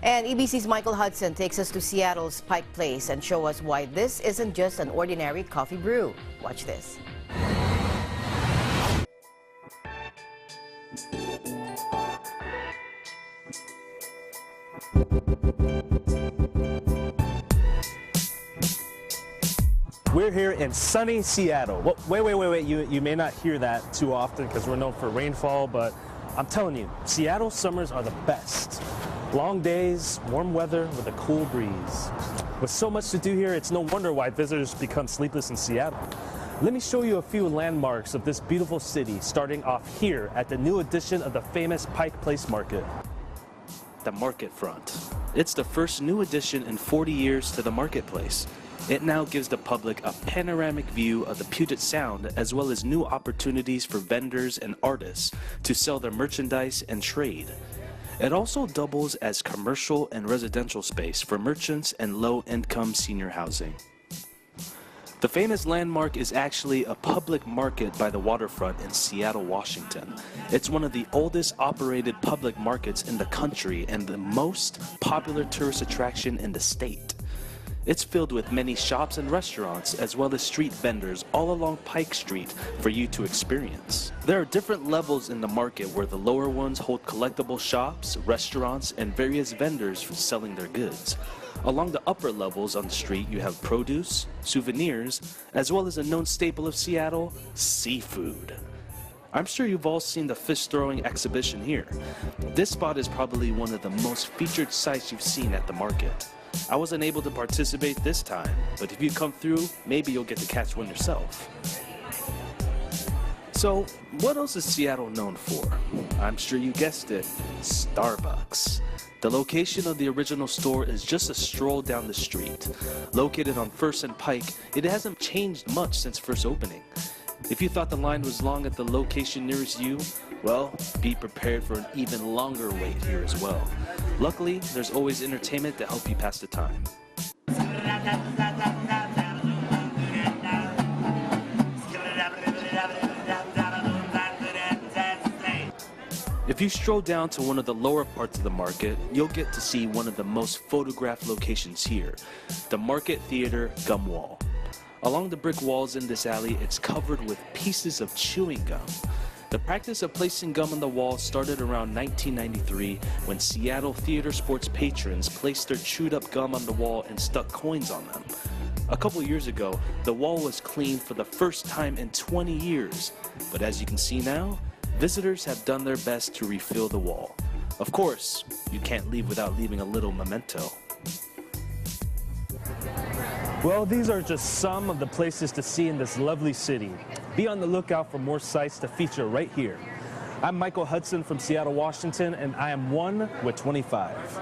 And EBC's Michael Hudson takes us to Seattle's Pike Place and show us why this isn't just an ordinary coffee brew. Watch this. We're here in sunny Seattle. Well, wait. You may not hear that too often because we're known for rainfall, but I'm telling you, Seattle summers are the best. Long days, warm weather with a cool breeze. With so much to do here, it's no wonder why visitors become sleepless in Seattle. Let me show you a few landmarks of this beautiful city, starting off here at the new edition of the famous Pike Place Market. The Market Front. It's the first new addition in 40 years to the marketplace. It now gives the public a panoramic view of the Puget Sound, as well as new opportunities for vendors and artists to sell their merchandise and trade. It also doubles as commercial and residential space for merchants and low-income senior housing. The famous landmark is actually a public market by the waterfront in Seattle, Washington. It's one of the oldest operated public markets in the country and the most popular tourist attraction in the state. It's filled with many shops and restaurants, as well as street vendors all along Pike Street for you to experience. There are different levels in the market where the lower ones hold collectible shops, restaurants, and various vendors for selling their goods. Along the upper levels on the street, you have produce, souvenirs, as well as a known staple of Seattle, seafood. I'm sure you've all seen the fish throwing exhibition here. This spot is probably one of the most featured sights you've seen at the market. I wasn't able to participate this time, but if you come through, maybe you'll get to catch one yourself. So, what else is Seattle known for? I'm sure you guessed it, Starbucks. The location of the original store is just a stroll down the street. Located on 1st and Pike, it hasn't changed much since first opening. If you thought the line was long at the location nearest you, well, be prepared for an even longer wait here as well. Luckily, there's always entertainment to help you pass the time. If you stroll down to one of the lower parts of the market, you'll get to see one of the most photographed locations here, the Market Theater gum wall. Along the brick walls in this alley, it's covered with pieces of chewing gum. The practice of placing gum on the wall started around 1993 when Seattle theater sports patrons placed their chewed up gum on the wall and stuck coins on them. A couple years ago, the wall was cleaned for the first time in 20 years, but as you can see now, visitors have done their best to refill the wall. Of course, you can't leave without leaving a little memento. Well, these are just some of the places to see in this lovely city. Be on the lookout for more sites to feature right here. I'm Michael Hudson from Seattle, Washington, and I am 1 with 25.